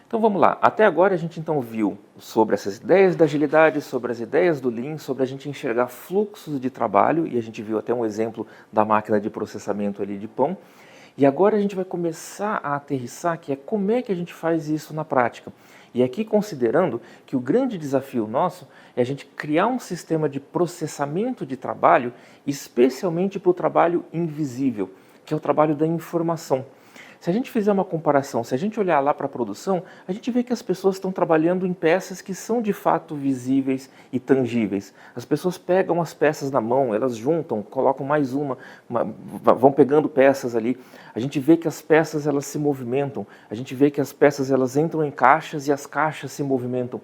Então vamos lá, até agora a gente então viu sobre essas ideias da agilidade, sobre as ideias do Lean, sobre a gente enxergar fluxos de trabalho, e a gente viu até um exemplo da máquina de processamento ali de pão. E agora a gente vai começar a aterrissar, que é como é que a gente faz isso na prática. E aqui considerando que o grande desafio nosso é a gente criar um sistema de processamento de trabalho, especialmente para o trabalho invisível, que é o trabalho da informação. Se a gente fizer uma comparação, se a gente olhar lá para a produção, a gente vê que as pessoas estão trabalhando em peças que são de fato visíveis e tangíveis. As pessoas pegam as peças na mão, elas juntam, colocam mais vão pegando peças ali. A gente vê que as peças elas se movimentam, a gente vê que as peças elas entram em caixas e as caixas se movimentam.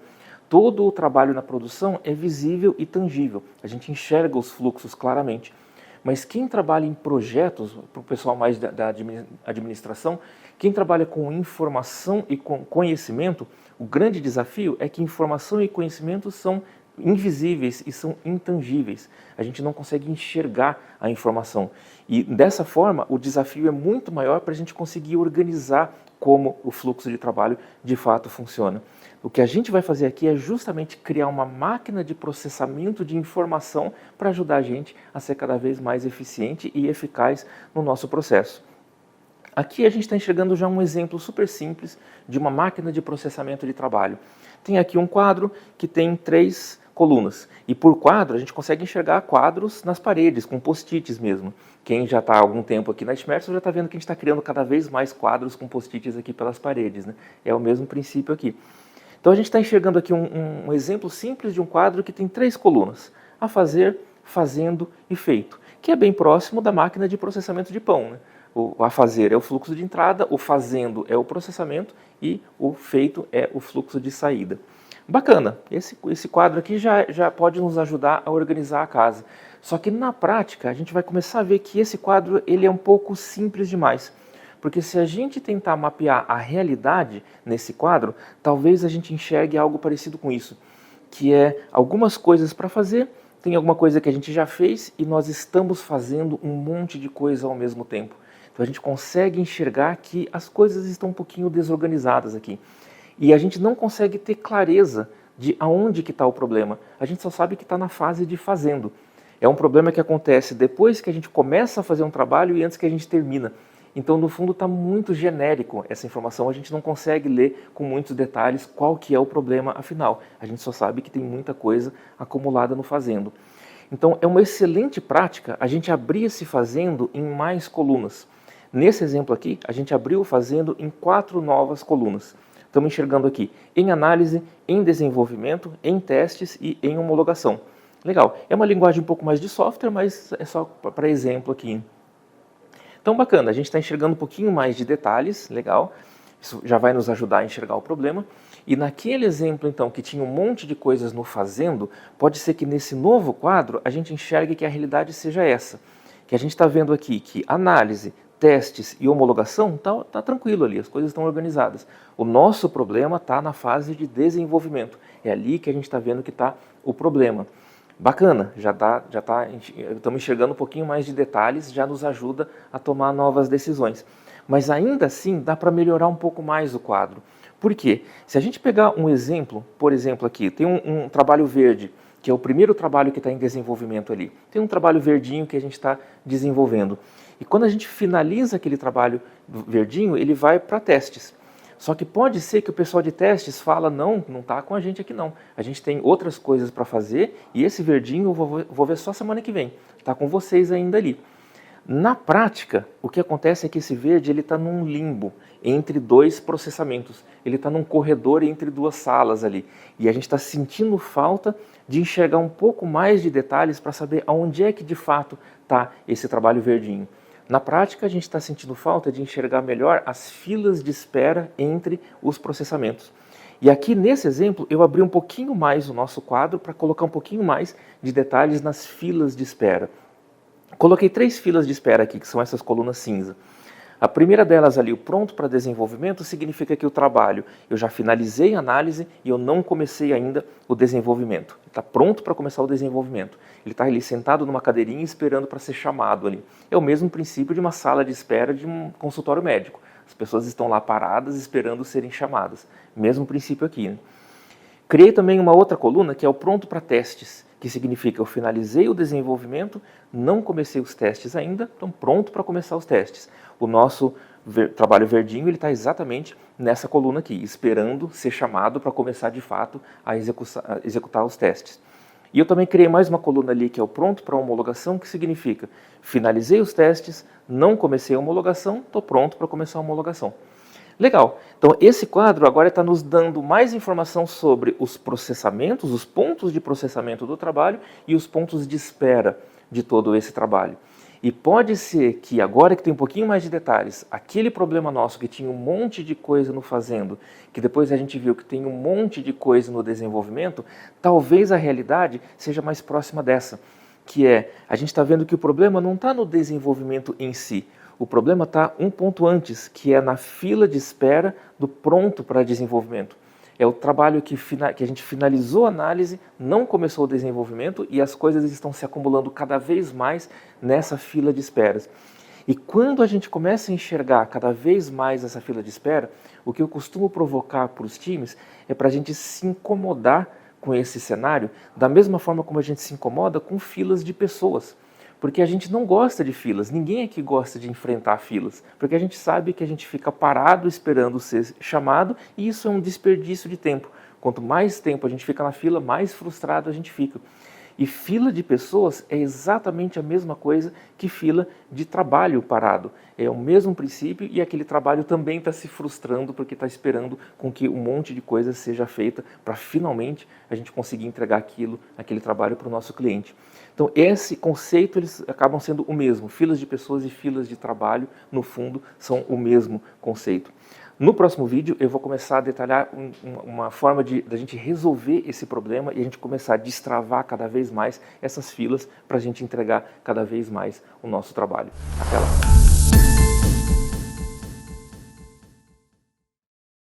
Todo o trabalho na produção é visível e tangível, a gente enxerga os fluxos claramente. Mas quem trabalha em projetos, para o pessoal mais da administração, quem trabalha com informação e com conhecimento, o grande desafio é que informação e conhecimento são invisíveis e são intangíveis. A gente não consegue enxergar a informação. E dessa forma, o desafio é muito maior para a gente conseguir organizar como o fluxo de trabalho de fato funciona. O que a gente vai fazer aqui é justamente criar uma máquina de processamento de informação para ajudar a gente a ser cada vez mais eficiente e eficaz no nosso processo. Aqui a gente está enxergando já um exemplo super simples de uma máquina de processamento de trabalho. Tem aqui um quadro que tem 3 colunas. E por quadro a gente consegue enxergar quadros nas paredes, com post-its mesmo. Quem já está há algum tempo aqui na Schmerz já está vendo que a gente está criando cada vez mais quadros com post-its aqui pelas paredes, né? É o mesmo princípio aqui. Então a gente está enxergando aqui um exemplo simples de um quadro que tem 3 colunas. A fazer, fazendo e feito. Que é bem próximo da máquina de processamento de pão, né? O a fazer é o fluxo de entrada, o fazendo é o processamento e o feito é o fluxo de saída. Bacana, esse quadro aqui já pode nos ajudar a organizar a casa. Só que na prática a gente vai começar a ver que esse quadro ele é um pouco simples demais. Porque se a gente tentar mapear a realidade nesse quadro, talvez a gente enxergue algo parecido com isso. Que é algumas coisas para fazer, tem alguma coisa que a gente já fez e nós estamos fazendo um monte de coisa ao mesmo tempo. Então a gente consegue enxergar que as coisas estão um pouquinho desorganizadas aqui. E a gente não consegue ter clareza de aonde que está o problema. A gente só sabe que está na fase de fazendo. É um problema que acontece depois que a gente começa a fazer um trabalho e antes que a gente termina. Então, no fundo, está muito genérico essa informação. A gente não consegue ler com muitos detalhes qual que é o problema afinal. A gente só sabe que tem muita coisa acumulada no fazendo. Então, é uma excelente prática a gente abrir esse fazendo em mais colunas. Nesse exemplo aqui, a gente abriu o fazendo em 4 novas colunas. Estamos enxergando aqui em análise, em desenvolvimento, em testes e em homologação. Legal, é uma linguagem um pouco mais de software, mas é só para exemplo aqui. Então bacana, a gente está enxergando um pouquinho mais de detalhes, legal, isso já vai nos ajudar a enxergar o problema. E naquele exemplo então que tinha um monte de coisas no fazendo, pode ser que nesse novo quadro a gente enxergue que a realidade seja essa. Que a gente está vendo aqui que análise, testes e homologação tá tranquilo ali, as coisas estão organizadas. O nosso problema está na fase de desenvolvimento, é ali que a gente está vendo que está o problema. Bacana, estamos enxergando um pouquinho mais de detalhes, já nos ajuda a tomar novas decisões. Mas ainda assim dá para melhorar um pouco mais o quadro. Por quê? Se a gente pegar um exemplo, por exemplo aqui, tem um trabalho verde, que é o primeiro trabalho que está em desenvolvimento ali. Tem um trabalho verdinho que a gente está desenvolvendo. E quando a gente finaliza aquele trabalho verdinho, ele vai para testes. Só que pode ser que o pessoal de testes fala, não está com a gente aqui não. A gente tem outras coisas para fazer e esse verdinho eu vou ver só semana que vem. Está com vocês ainda ali. Na prática, o que acontece é que esse verde está num limbo entre 2 processamentos. Ele está num corredor entre 2 salas ali. E a gente está sentindo falta de enxergar um pouco mais de detalhes para saber aonde é que de fato está esse trabalho verdinho. Na prática, a gente está sentindo falta de enxergar melhor as filas de espera entre os processamentos. E aqui nesse exemplo, eu abri um pouquinho mais o nosso quadro para colocar um pouquinho mais de detalhes nas filas de espera. Coloquei 3 filas de espera aqui, que são essas colunas cinza. A primeira delas ali, o pronto para desenvolvimento, significa que o trabalho, eu já finalizei a análise e eu não comecei ainda o desenvolvimento. Está pronto para começar o desenvolvimento. Ele está ali sentado numa cadeirinha esperando para ser chamado ali. É o mesmo princípio de uma sala de espera de um consultório médico. As pessoas estão lá paradas esperando serem chamadas. Mesmo princípio aqui, né? Criei também uma outra coluna que é o pronto para testes, que significa eu finalizei o desenvolvimento, não comecei os testes ainda, então pronto para começar os testes. O nosso trabalho verdinho está exatamente nessa coluna aqui, esperando ser chamado para começar de fato a executar os testes. E eu também criei mais uma coluna ali que é o pronto para homologação, que significa finalizei os testes, não comecei a homologação, estou pronto para começar a homologação. Legal, então esse quadro agora está nos dando mais informação sobre os processamentos, os pontos de processamento do trabalho e os pontos de espera de todo esse trabalho. E pode ser que agora que tem um pouquinho mais de detalhes, aquele problema nosso que tinha um monte de coisa no fazendo, que depois a gente viu que tem um monte de coisa no desenvolvimento, talvez a realidade seja mais próxima dessa, que é, a gente está vendo que o problema não está no desenvolvimento em si, o problema está um ponto antes, que é na fila de espera do pronto para desenvolvimento. É o trabalho que a gente finalizou a análise, não começou o desenvolvimento e as coisas estão se acumulando cada vez mais nessa fila de esperas. E quando a gente começa a enxergar cada vez mais essa fila de espera, o que eu costumo provocar para os times é para a gente se incomodar com esse cenário, da mesma forma como a gente se incomoda com filas de pessoas. Porque a gente não gosta de filas, ninguém aqui gosta de enfrentar filas, porque a gente sabe que a gente fica parado esperando ser chamado e isso é um desperdício de tempo. Quanto mais tempo a gente fica na fila, mais frustrado a gente fica. E fila de pessoas é exatamente a mesma coisa que fila de trabalho parado. É o mesmo princípio e aquele trabalho também está se frustrando porque está esperando com que um monte de coisa seja feita para finalmente a gente conseguir entregar aquele trabalho para o nosso cliente. Então esse conceito eles acabam sendo o mesmo. Filas de pessoas e filas de trabalho, no fundo, são o mesmo conceito. No próximo vídeo eu vou começar a detalhar uma forma da gente resolver esse problema e a gente começar a destravar cada vez mais essas filas para a gente entregar cada vez mais o nosso trabalho. Até lá!